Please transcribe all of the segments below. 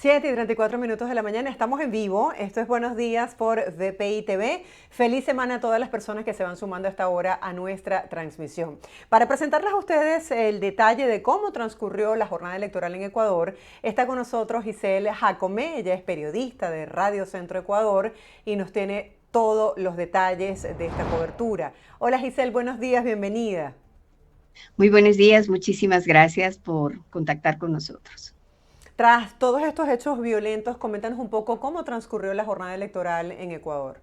7:34 de la mañana, estamos en vivo. Esto es Buenos Días por VPI TV. Feliz semana a todas las personas que se van sumando a esta hora a nuestra transmisión. Para presentarles a ustedes el detalle de cómo transcurrió la jornada electoral en Ecuador, está con nosotros Giselle Jacomé. Ella es periodista de Radio Centro Ecuador y nos tiene todos los detalles de esta cobertura. Hola Giselle, buenos días, bienvenida. Muy buenos días, muchísimas gracias por contactar con nosotros. Tras todos estos hechos violentos, coméntanos un poco cómo transcurrió la jornada electoral en Ecuador.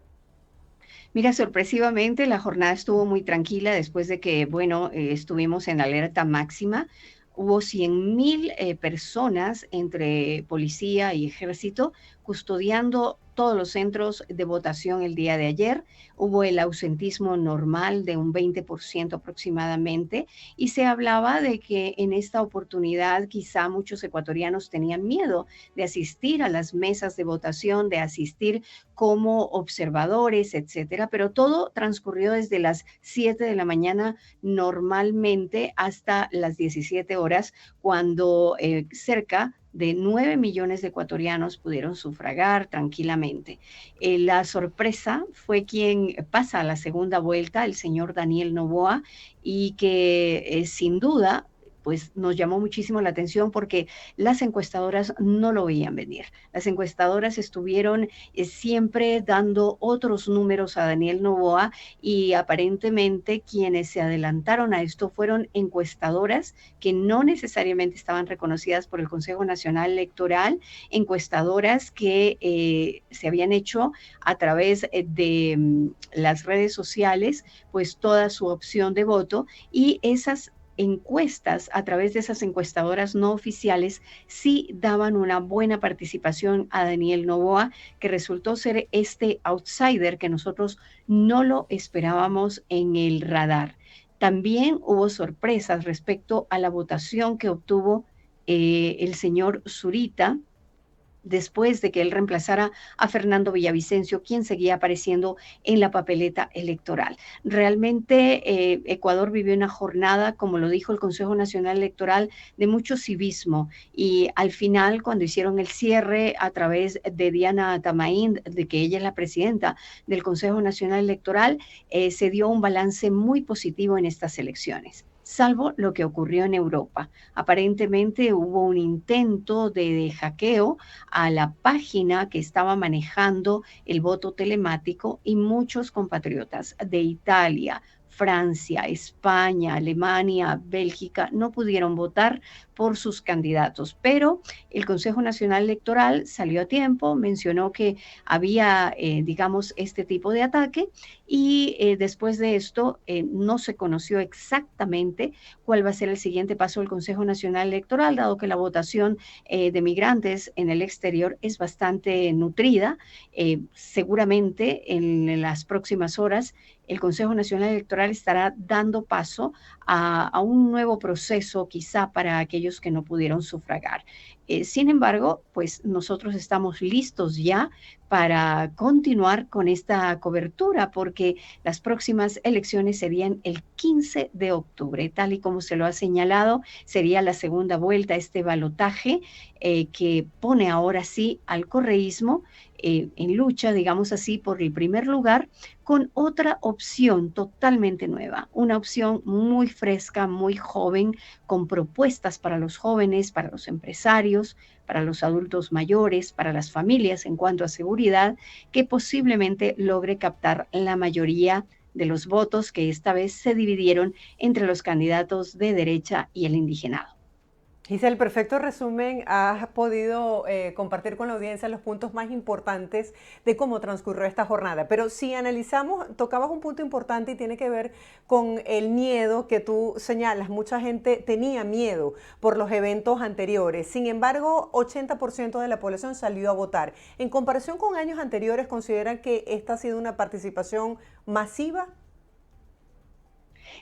Mira, sorpresivamente la jornada estuvo muy tranquila después de que, estuvimos en alerta máxima. Hubo 100.000 personas entre policía y ejército custodiando todos los centros de votación el día de ayer. Hubo el ausentismo normal de un 20% aproximadamente y se hablaba de que en esta oportunidad quizá muchos ecuatorianos tenían miedo de asistir a las mesas de votación, de asistir como observadores, etcétera, pero todo transcurrió desde las 7 de la mañana normalmente hasta las 17 horas, cuando cerca de 9 millones de ecuatorianos pudieron sufragar tranquilamente. La sorpresa fue quien pasa a la segunda vuelta, el señor Daniel Noboa, y que sin duda pues nos llamó muchísimo la atención porque las encuestadoras no lo veían venir. Las encuestadoras estuvieron siempre dando otros números a Daniel Noboa y aparentemente quienes se adelantaron a esto fueron encuestadoras que no necesariamente estaban reconocidas por el Consejo Nacional Electoral, encuestadoras que se habían hecho a través de las redes sociales, pues toda su opción de voto, y esas encuestas a través de esas encuestadoras no oficiales sí daban una buena participación a Daniel Noboa, que resultó ser este outsider que nosotros no lo esperábamos en el radar. También hubo sorpresas respecto a la votación que obtuvo el señor Zurita después de que él reemplazara a Fernando Villavicencio, quien seguía apareciendo en la papeleta electoral. Realmente Ecuador vivió una jornada, como lo dijo el Consejo Nacional Electoral, de mucho civismo, y al final, cuando hicieron el cierre a través de Diana Tamaín, de que ella es la presidenta del Consejo Nacional Electoral, se dio un balance muy positivo en estas elecciones, salvo lo que ocurrió en Europa. Aparentemente hubo un intento de hackeo a la página que estaba manejando el voto telemático, y muchos compatriotas de Italia, Francia, España, Alemania, Bélgica no pudieron votar por sus candidatos, pero el Consejo Nacional Electoral salió a tiempo, mencionó que había, este tipo de ataque, y después de esto no se conoció exactamente cuál va a ser el siguiente paso del Consejo Nacional Electoral, dado que la votación de migrantes en el exterior es bastante nutrida. Seguramente en las próximas horas el Consejo Nacional Electoral estará dando paso a un nuevo proceso, quizá para aquellos que no pudieron sufragar. Sin embargo, pues nosotros estamos listos ya para continuar con esta cobertura, porque las próximas elecciones serían el 15 de octubre, tal y como se lo ha señalado, sería la segunda vuelta, este balotaje que pone ahora sí al correísmo en lucha, digamos así, por el primer lugar, con otra opción totalmente nueva, una opción muy fresca, muy joven, con propuestas para los jóvenes, para los empresarios, para los adultos mayores, para las familias en cuanto a seguridad, que posiblemente logre captar la mayoría de los votos que esta vez se dividieron entre los candidatos de derecha y el indigenado. Giselle, perfecto resumen. Has podido compartir con la audiencia los puntos más importantes de cómo transcurrió esta jornada. Pero si analizamos, tocabas un punto importante y tiene que ver con el miedo que tú señalas. Mucha gente tenía miedo por los eventos anteriores. Sin embargo, 80% de la población salió a votar. En comparación con años anteriores, ¿consideran que esta ha sido una participación masiva?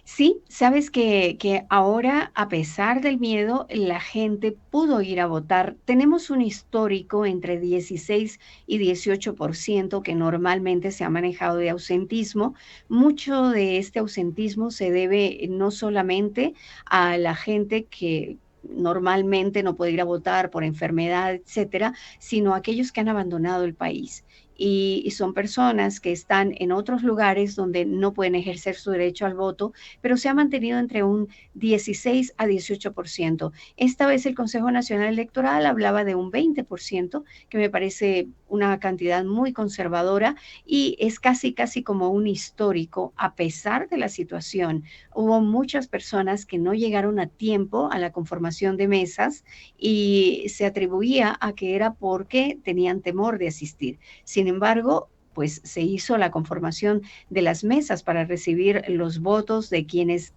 Sí, sabes que ahora, a pesar del miedo, la gente pudo ir a votar. Tenemos un histórico entre 16 y 18% que normalmente se ha manejado de ausentismo. Mucho de este ausentismo se debe no solamente a la gente que normalmente no puede ir a votar por enfermedad, etcétera, sino aquellos que han abandonado el país. Y son personas que están en otros lugares donde no pueden ejercer su derecho al voto, pero se ha mantenido entre un 16 a 18%. Esta vez el Consejo Nacional Electoral hablaba de un 20%, que me parece una cantidad muy conservadora y es casi, casi como un histórico, a pesar de la situación. Hubo muchas personas que no llegaron a tiempo a la conformación de mesas y se atribuía a que era porque tenían temor de asistir. Sin embargo, pues se hizo la conformación de las mesas para recibir los votos de quienes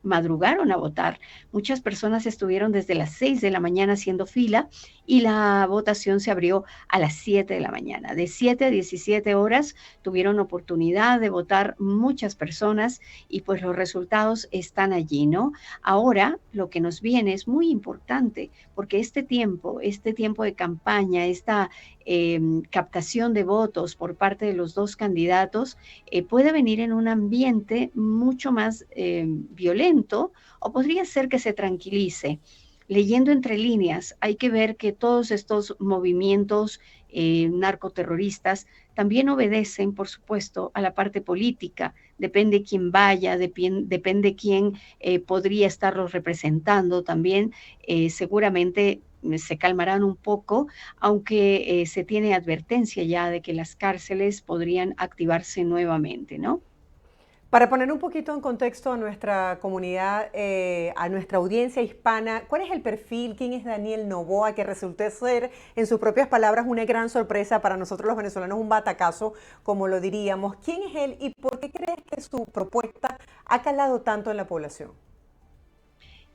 madrugaron a votar. Muchas personas estuvieron desde las 6 de la mañana haciendo fila y la votación se abrió a las 7 de la mañana. De 7 a 17 horas tuvieron oportunidad de votar muchas personas y pues los resultados están allí, ¿no? Ahora lo que nos viene es muy importante porque este tiempo de campaña, esta captación de votos por parte de los dos candidatos puede venir en un ambiente mucho más violento o podría ser que se tranquilice. Leyendo entre líneas, hay que ver que todos estos movimientos narcoterroristas también obedecen, por supuesto, a la parte política. Depende quién vaya, depende quién podría estarlos representando. También seguramente se calmarán un poco, aunque se tiene advertencia ya de que las cárceles podrían activarse nuevamente, ¿no? Para poner un poquito en contexto a nuestra comunidad, a nuestra audiencia hispana, ¿cuál es el perfil? ¿Quién es Daniel Noboa? Que resultó ser, en sus propias palabras, una gran sorpresa para nosotros los venezolanos, un batacazo, como lo diríamos. ¿Quién es él y por qué crees que su propuesta ha calado tanto en la población?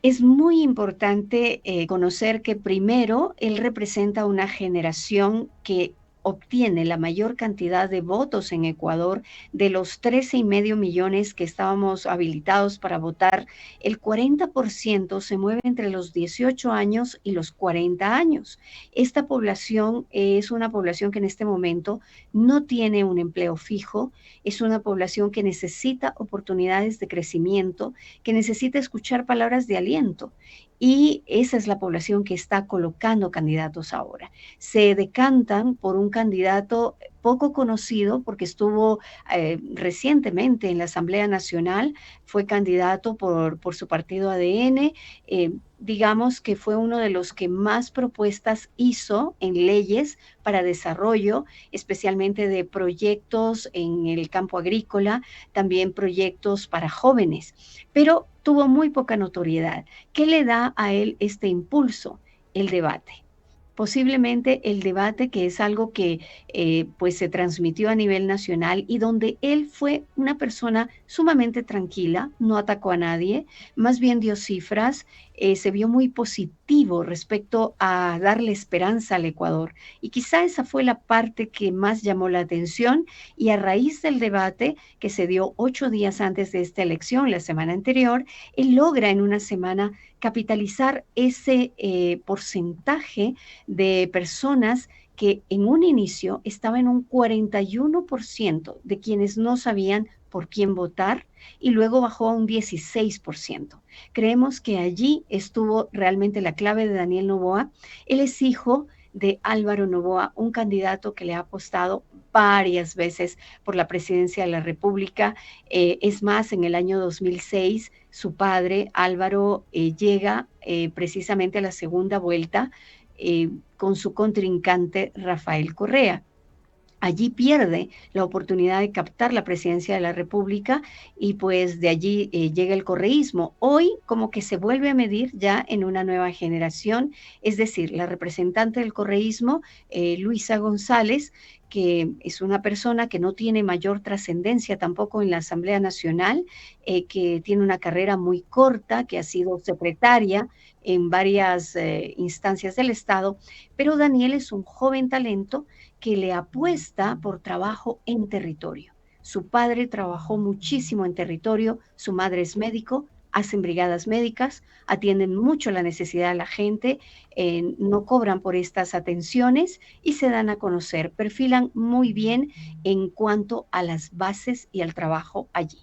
Es muy importante conocer que primero él representa una generación que obtiene la mayor cantidad de votos en Ecuador. De los 13,5 millones que estábamos habilitados para votar, el 40% se mueve entre los 18 años y los 40 años. Esta población es una población que en este momento no tiene un empleo fijo, es una población que necesita oportunidades de crecimiento, que necesita escuchar palabras de aliento. Y esa es la población que está colocando candidatos ahora. Se decantan por un candidato poco conocido porque estuvo recientemente en la Asamblea Nacional, fue candidato por su partido ADN, digamos que fue uno de los que más propuestas hizo en leyes para desarrollo, especialmente de proyectos en el campo agrícola, también proyectos para jóvenes, pero tuvo muy poca notoriedad. ¿Qué le da a él este impulso? El debate. Posiblemente el debate, que es algo que pues se transmitió a nivel nacional y donde él fue una persona sumamente tranquila, no atacó a nadie, más bien dio cifras, se vio muy positivo respecto a darle esperanza al Ecuador. Y quizá esa fue la parte que más llamó la atención y a raíz del debate que se dio 8 días antes de esta elección, la semana anterior, él logra en una semana capitalizar ese porcentaje de personas que en un inicio estaba en un 41% de quienes no sabían por quién votar y luego bajó a un 16%. Creemos que allí estuvo realmente la clave de Daniel Noboa. Él es hijo de Álvaro Noboa, un candidato que le ha apostado varias veces por la presidencia de la República. Es más, en el año 2006, su padre, Álvaro, llega precisamente a la segunda vuelta con su contrincante Rafael Correa. Allí pierde la oportunidad de captar la presidencia de la República y pues de allí llega el correísmo. Hoy como que se vuelve a medir ya en una nueva generación, es decir, la representante del correísmo, Luisa González, que es una persona que no tiene mayor trascendencia tampoco en la Asamblea Nacional, que tiene una carrera muy corta, que ha sido secretaria en varias instancias del Estado, pero Daniel es un joven talento que le apuesta por trabajo en territorio. Su padre trabajó muchísimo en territorio, su madre es médico, hacen brigadas médicas, atienden mucho la necesidad de la gente, no cobran por estas atenciones y se dan a conocer, perfilan muy bien en cuanto a las bases y al trabajo allí.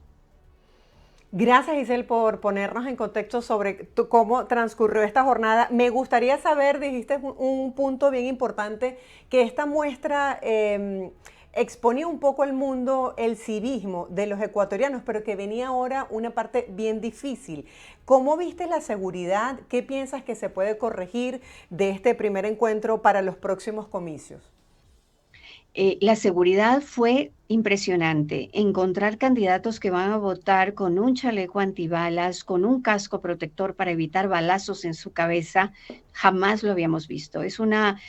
Gracias, Giselle, por ponernos en contexto sobre cómo transcurrió esta jornada. Me gustaría saber, dijiste un punto bien importante, que esta muestra exponía un poco al mundo el civismo de los ecuatorianos, pero que venía ahora una parte bien difícil. ¿Cómo viste la seguridad? ¿Qué piensas que se puede corregir de este primer encuentro para los próximos comicios? La seguridad fue impresionante. Encontrar candidatos que van a votar con un chaleco antibalas, con un casco protector para evitar balazos en su cabeza, jamás lo habíamos visto. Es una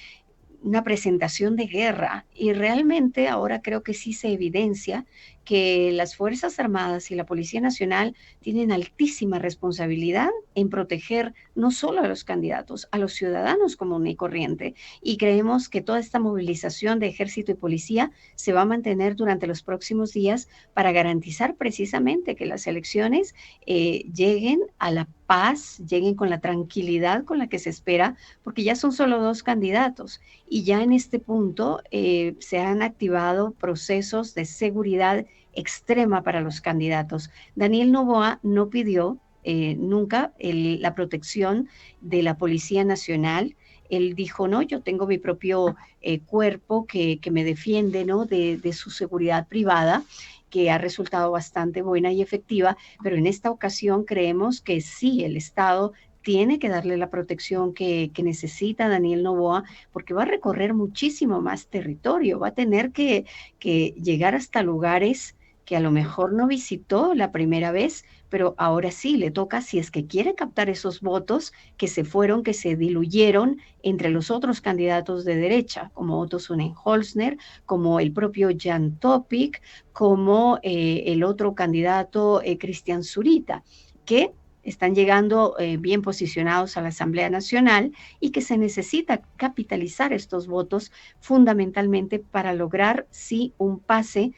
presentación de guerra y realmente ahora creo que sí se evidencia que las Fuerzas Armadas y la Policía Nacional tienen altísima responsabilidad en proteger no solo a los candidatos, a los ciudadanos común y corriente. Y creemos que toda esta movilización de ejército y policía se va a mantener durante los próximos días para garantizar precisamente que las elecciones lleguen a la paz, lleguen con la tranquilidad con la que se espera, porque ya son solo dos candidatos y ya en este punto se han activado procesos de seguridad extrema para los candidatos. Daniel Noboa no pidió nunca la protección de la Policía Nacional. Él dijo, no, yo tengo mi propio cuerpo que me defiende, ¿no? De su seguridad privada, que ha resultado bastante buena y efectiva, pero en esta ocasión creemos que sí, el Estado tiene que darle la protección que necesita Daniel Noboa, porque va a recorrer muchísimo más territorio, va a tener que llegar hasta lugares que a lo mejor no visitó la primera vez, pero ahora sí le toca, si es que quiere captar esos votos que se fueron, que se diluyeron entre los otros candidatos de derecha, como Otto Sonnenholzner, como el propio Jan Topic, como el otro candidato Cristian Zurita, que están llegando bien posicionados a la Asamblea Nacional y que se necesita capitalizar estos votos fundamentalmente para lograr, sí, un pase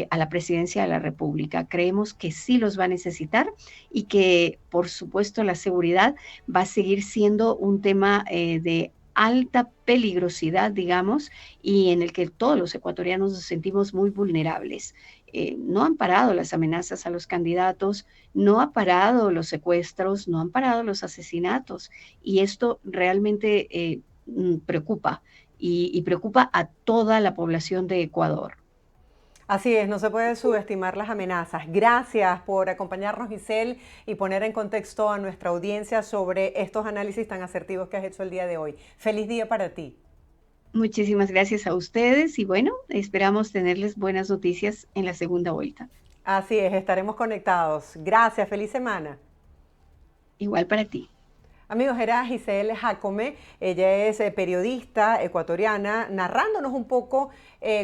a la presidencia de la República. Creemos que sí los va a necesitar y que, por supuesto, la seguridad va a seguir siendo un tema de alta peligrosidad, digamos, y en el que todos los ecuatorianos nos sentimos muy vulnerables. No han parado las amenazas a los candidatos, no ha parado los secuestros, no han parado los asesinatos, y esto realmente preocupa y preocupa a toda la población de Ecuador. Así es, no se puede subestimar las amenazas. Gracias por acompañarnos, Giselle, y poner en contexto a nuestra audiencia sobre estos análisis tan asertivos que has hecho el día de hoy. Feliz día para ti. Muchísimas gracias a ustedes y bueno, esperamos tenerles buenas noticias en la segunda vuelta. Así es, estaremos conectados. Gracias, feliz semana. Igual para ti. Amigos, era Giselle Jacome, ella es periodista ecuatoriana, narrándonos un poco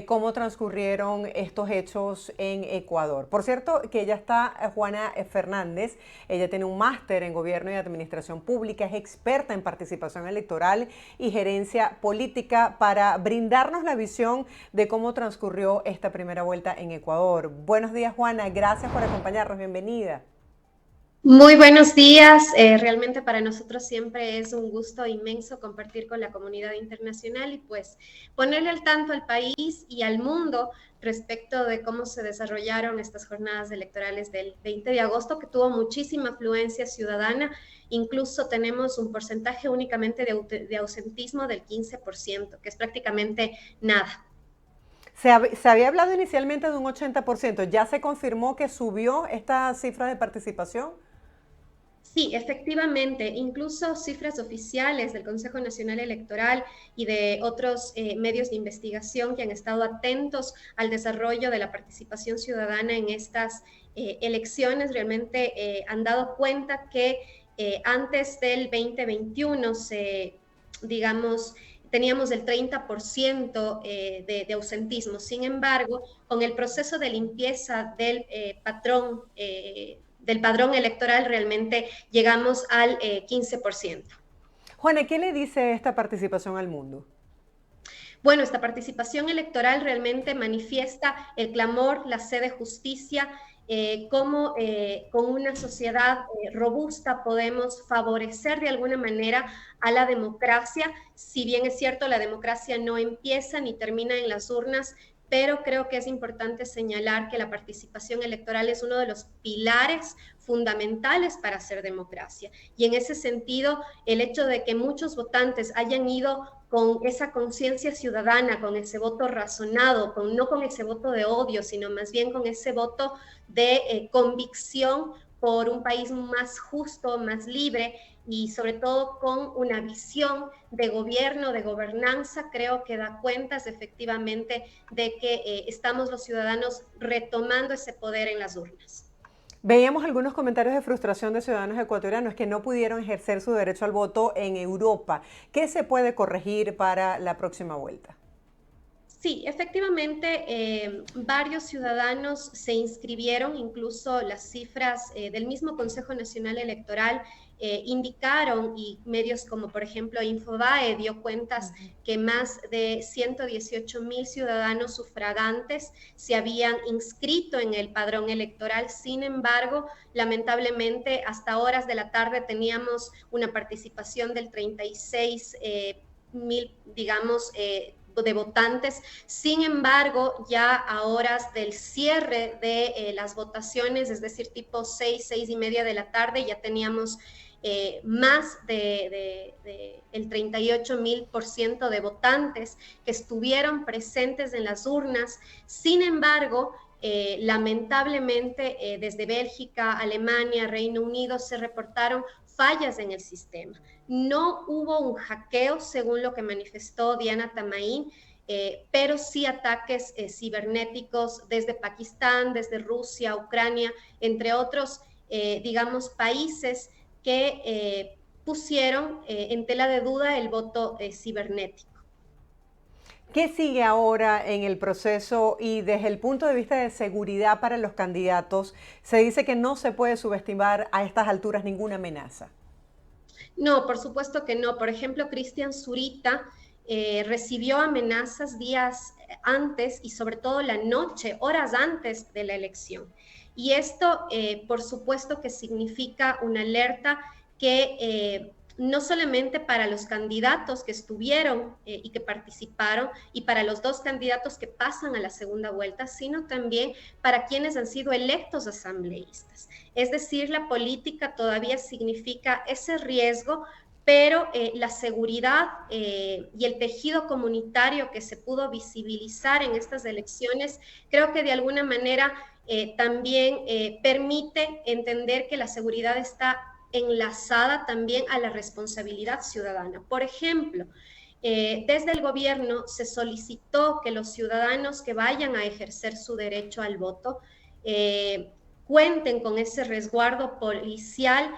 cómo transcurrieron estos hechos en Ecuador. Por cierto, que ella está, Juana Fernández, ella tiene un máster en Gobierno y Administración Pública, es experta en participación electoral y gerencia política para brindarnos la visión de cómo transcurrió esta primera vuelta en Ecuador. Buenos días, Juana, gracias por acompañarnos, bienvenida. Muy buenos días. Realmente para nosotros siempre es un gusto inmenso compartir con la comunidad internacional y pues ponerle al tanto al país y al mundo respecto de cómo se desarrollaron estas jornadas electorales del 20 de agosto, que tuvo muchísima afluencia ciudadana. Incluso tenemos un porcentaje únicamente de ausentismo del 15%, que es prácticamente nada. Se había hablado inicialmente de un 80%. ¿Ya se confirmó que subió esta cifra de participación? Sí, efectivamente, incluso cifras oficiales del Consejo Nacional Electoral y de otros medios de investigación que han estado atentos al desarrollo de la participación ciudadana en estas elecciones realmente han dado cuenta que antes del 2021 digamos, teníamos el 30% de ausentismo. Sin embargo, con el proceso de limpieza del padrón electoral realmente llegamos al 15%. Juana, ¿qué le dice esta participación al mundo? Bueno, esta participación electoral realmente manifiesta el clamor, la sed de justicia, cómo con una sociedad robusta podemos favorecer de alguna manera a la democracia. Si bien es cierto, la democracia no empieza ni termina en las urnas, pero creo que es importante señalar que la participación electoral es uno de los pilares fundamentales para hacer democracia. Y en ese sentido, el hecho de que muchos votantes hayan ido con esa conciencia ciudadana, con ese voto razonado, no con ese voto de odio, sino más bien con ese voto de convicción por un país más justo, más libre y sobre todo con una visión de gobierno, de gobernanza, creo que da cuentas efectivamente de que estamos los ciudadanos retomando ese poder en las urnas. Veíamos algunos comentarios de frustración de ciudadanos ecuatorianos que no pudieron ejercer su derecho al voto en Europa. ¿Qué se puede corregir para la próxima vuelta? Sí, efectivamente, varios ciudadanos se inscribieron, incluso las cifras del mismo Consejo Nacional Electoral indicaron, y medios como por ejemplo Infobae dio cuentas que más de 118,000 ciudadanos sufragantes se habían inscrito en el padrón electoral. Sin embargo, lamentablemente, hasta horas de la tarde teníamos una participación del 36,000, digamos, de votantes. Sin embargo, ya a horas del cierre de las votaciones, es decir, tipo 6:30 de la tarde, ya teníamos más el 38,000% de votantes que estuvieron presentes en las urnas. Sin embargo, lamentablemente, desde Bélgica, Alemania, Reino Unido, se reportaron fallas en el sistema. No hubo un hackeo, según lo que manifestó Diana Tamain, pero sí ataques cibernéticos desde Pakistán, desde Rusia, Ucrania, entre otros, digamos, países que pusieron en tela de duda el voto cibernético. ¿Qué sigue ahora en el proceso y desde el punto de vista de seguridad para los candidatos? Se dice que no se puede subestimar a estas alturas ninguna amenaza. No, por supuesto que no. Por ejemplo, Cristian Zurita recibió amenazas días antes y sobre todo la noche, horas antes de la elección. Y esto, por supuesto que significa una alerta que no solamente para los candidatos que estuvieron y que participaron y para los dos candidatos que pasan a la segunda vuelta, sino también para quienes han sido electos asambleístas. Es decir, la política todavía significa ese riesgo, pero la seguridad y el tejido comunitario que se pudo visibilizar en estas elecciones, creo que de alguna manera también permite entender que la seguridad está enlazada también a la responsabilidad ciudadana. Por ejemplo, desde el gobierno se solicitó que los ciudadanos que vayan a ejercer su derecho al voto cuenten con ese resguardo policial,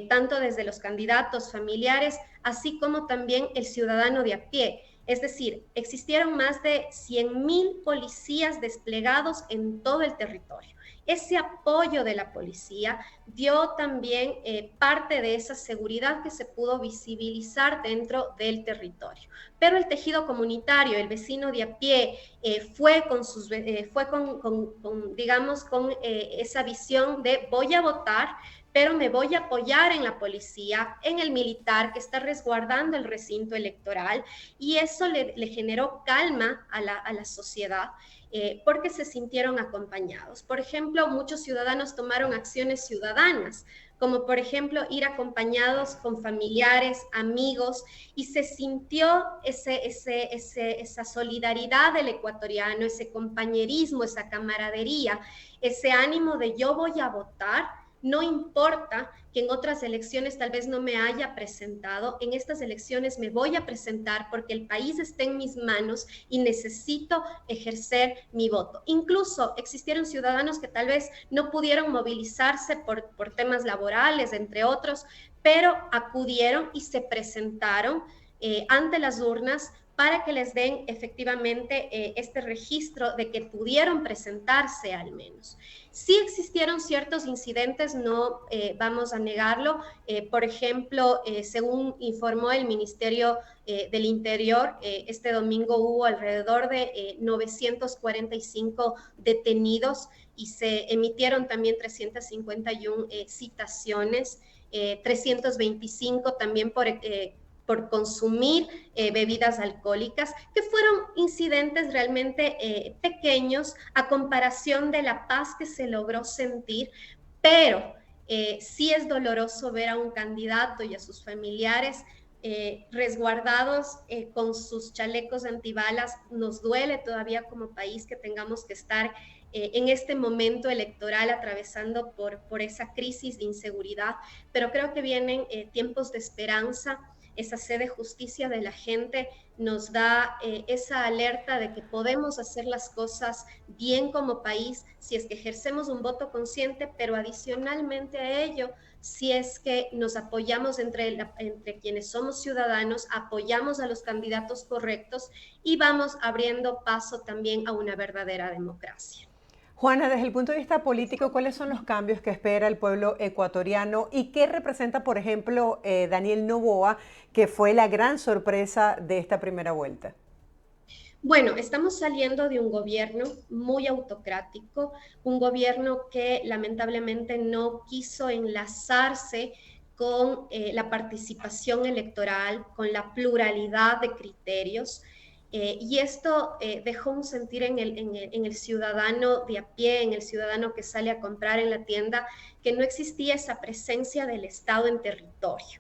tanto desde los candidatos familiares, así como también el ciudadano de a pie. Es decir, existieron más de 100,000 policías desplegados en todo el territorio. Ese apoyo de la policía dio también parte de esa seguridad que se pudo visibilizar dentro del territorio. Pero el tejido comunitario, el vecino de a pie, fue con esa visión de voy a votar, pero me voy a apoyar en la policía, en el militar que está resguardando el recinto electoral, y eso le generó calma a la sociedad. Porque se sintieron acompañados. Por ejemplo, muchos ciudadanos tomaron acciones ciudadanas, como por ejemplo ir acompañados con familiares, amigos, y se sintió esa solidaridad del ecuatoriano, ese compañerismo, esa camaradería, ese ánimo de yo voy a votar. No importa que en otras elecciones tal vez no me haya presentado, en estas elecciones me voy a presentar porque el país está en mis manos y necesito ejercer mi voto. Incluso existieron ciudadanos que tal vez no pudieron movilizarse por temas laborales, entre otros, pero acudieron y se presentaron ante las urnas para que les den efectivamente este registro de que pudieron presentarse al menos. Sí existieron ciertos incidentes, no vamos a negarlo. Por ejemplo, según informó el Ministerio del Interior, este domingo hubo alrededor de 945 detenidos y se emitieron también 351 citaciones, 325 también por por consumir bebidas alcohólicas, que fueron incidentes realmente pequeños a comparación de la paz que se logró sentir, pero sí es doloroso ver a un candidato y a sus familiares resguardados con sus chalecos antibalas. Nos duele todavía como país que tengamos que estar en este momento electoral atravesando por esa crisis de inseguridad, pero creo que vienen tiempos de esperanza. Esa sed de justicia de la gente nos da esa alerta de que podemos hacer las cosas bien como país si es que ejercemos un voto consciente, pero adicionalmente a ello, si es que nos apoyamos entre quienes somos ciudadanos, apoyamos a los candidatos correctos y vamos abriendo paso también a una verdadera democracia. Juana, desde el punto de vista político, ¿cuáles son los cambios que espera el pueblo ecuatoriano y qué representa, por ejemplo, Daniel Noboa, que fue la gran sorpresa de esta primera vuelta? Bueno, estamos saliendo de un gobierno muy autocrático, un gobierno que lamentablemente no quiso enlazarse con la participación electoral, con la pluralidad de criterios. Y esto dejó un sentir en el ciudadano de a pie, en el ciudadano que sale a comprar en la tienda, que no existía esa presencia del Estado en territorio.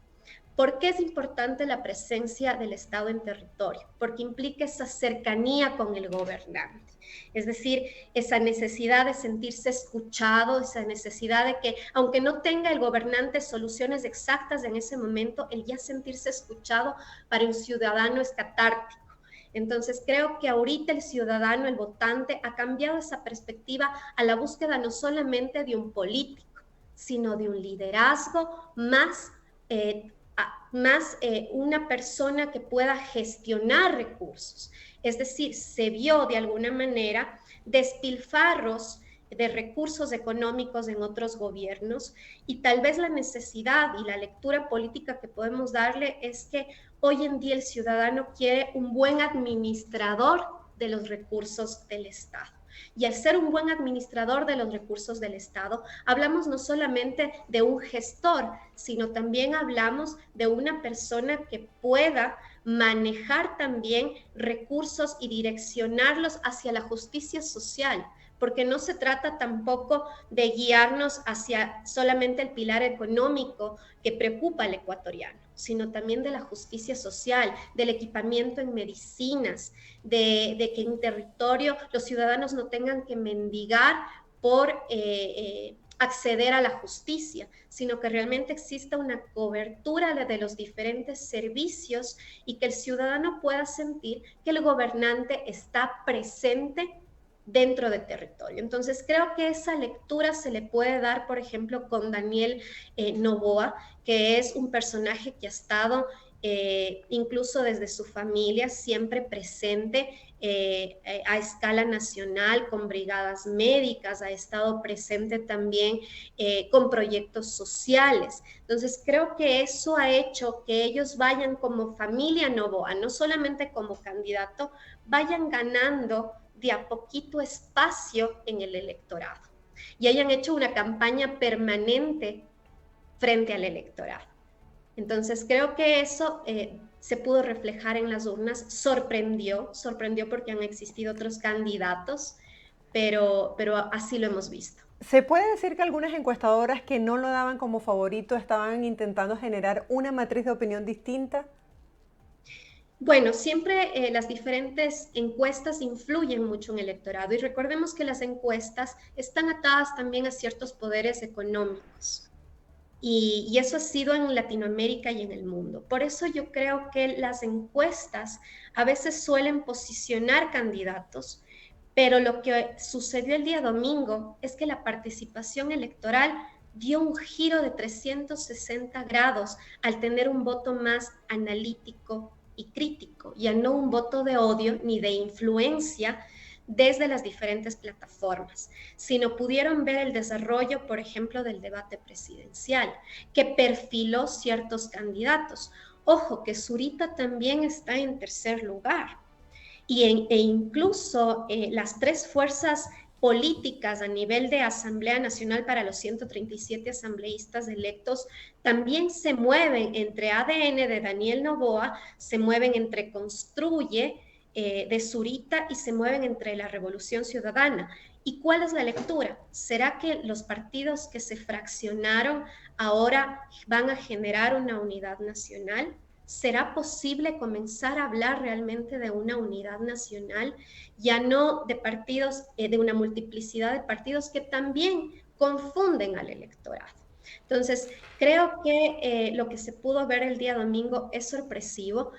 ¿Por qué es importante la presencia del Estado en territorio? Porque implica esa cercanía con el gobernante. Es decir, esa necesidad de sentirse escuchado, esa necesidad de que, aunque no tenga el gobernante soluciones exactas en ese momento, el ya sentirse escuchado para un ciudadano es catártico. Entonces, creo que ahorita el ciudadano, el votante, ha cambiado esa perspectiva a la búsqueda no solamente de un político, sino de un liderazgo más una persona que pueda gestionar recursos. Es decir, se vio de alguna manera despilfarros de recursos económicos en otros gobiernos y tal vez la necesidad y la lectura política que podemos darle es que hoy en día el ciudadano quiere un buen administrador de los recursos del Estado. Y al ser un buen administrador de los recursos del Estado, hablamos no solamente de un gestor, sino también hablamos de una persona que pueda manejar también recursos y direccionarlos hacia la justicia social, porque no se trata tampoco de guiarnos hacia solamente el pilar económico que preocupa al ecuatoriano, sino también de la justicia social, del equipamiento en medicinas, de que en territorio los ciudadanos no tengan que mendigar por acceder a la justicia, sino que realmente exista una cobertura de los diferentes servicios y que el ciudadano pueda sentir que el gobernante está presente dentro de territorio. Entonces, creo que esa lectura se le puede dar, por ejemplo, con Daniel Noboa, que es un personaje que ha estado incluso desde su familia siempre presente a escala nacional con brigadas médicas, ha estado presente también con proyectos sociales. Entonces, creo que eso ha hecho que ellos vayan como familia Noboa, no solamente como candidato, vayan ganando de a poquito espacio en el electorado y hayan hecho una campaña permanente frente al electorado. Entonces creo que eso se pudo reflejar en las urnas, sorprendió porque han existido otros candidatos, pero así lo hemos visto. ¿Se puede decir que algunas encuestadoras que no lo daban como favorito estaban intentando generar una matriz de opinión distinta? Bueno, siempre las diferentes encuestas influyen mucho en el electorado y recordemos que las encuestas están atadas también a ciertos poderes económicos y eso ha sido en Latinoamérica y en el mundo. Por eso yo creo que las encuestas a veces suelen posicionar candidatos, pero lo que sucedió el día domingo es que la participación electoral dio un giro de 360 grados al tener un voto más analítico y crítico, ya no un voto de odio ni de influencia desde las diferentes plataformas, sino pudieron ver el desarrollo, por ejemplo, del debate presidencial, que perfiló ciertos candidatos. Ojo, que Zurita también está en tercer lugar. E incluso las tres fuerzas políticas a nivel de Asamblea Nacional para los 137 asambleístas electos también se mueven entre ADN de Daniel Noboa, se mueven entre Construye de Zurita y se mueven entre la Revolución Ciudadana. ¿Y cuál es la lectura? ¿Será que los partidos que se fraccionaron ahora van a generar una unidad nacional? ¿Será posible comenzar a hablar realmente de una unidad nacional, ya no de partidos, de una multiplicidad de partidos que también confunden al electorado? Entonces, creo que lo que se pudo ver el día domingo es sorpresivo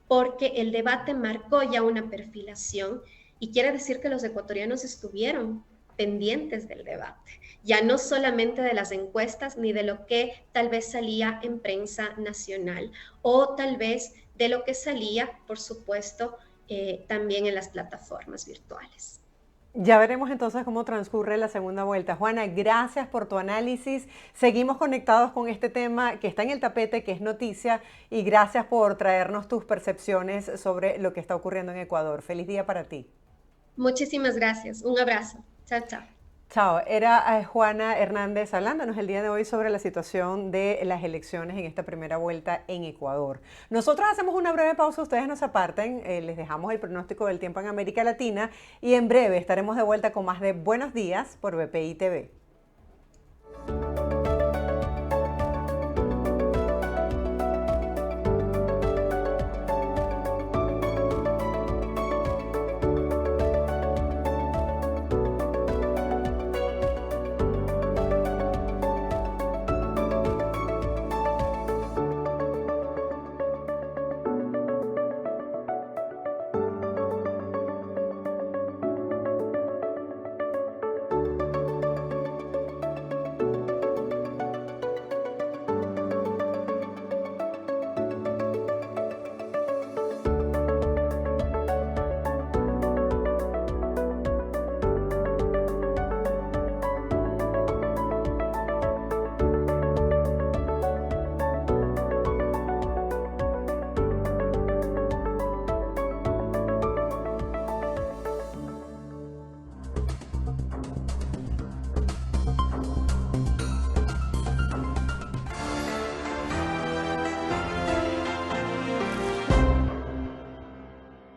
porque el debate marcó ya una perfilación y quiere decir que los ecuatorianos estuvieron pendientes del debate, ya no solamente de las encuestas ni de lo que tal vez salía en prensa nacional o tal vez de lo que salía, por supuesto, también en las plataformas virtuales. Ya veremos entonces cómo transcurre la segunda vuelta. Juana, gracias por tu análisis. Seguimos conectados con este tema que está en el tapete, que es noticia, y gracias por traernos tus percepciones sobre lo que está ocurriendo en Ecuador. Feliz día para ti. Muchísimas gracias. Un abrazo. Chao, chao. Chao, era Juana Hernández hablándonos el día de hoy sobre la situación de las elecciones en esta primera vuelta en Ecuador. Nosotros hacemos una breve pausa, ustedes no se aparten, les dejamos el pronóstico del tiempo en América Latina y en breve estaremos de vuelta con más de Buenos Días por BPI TV.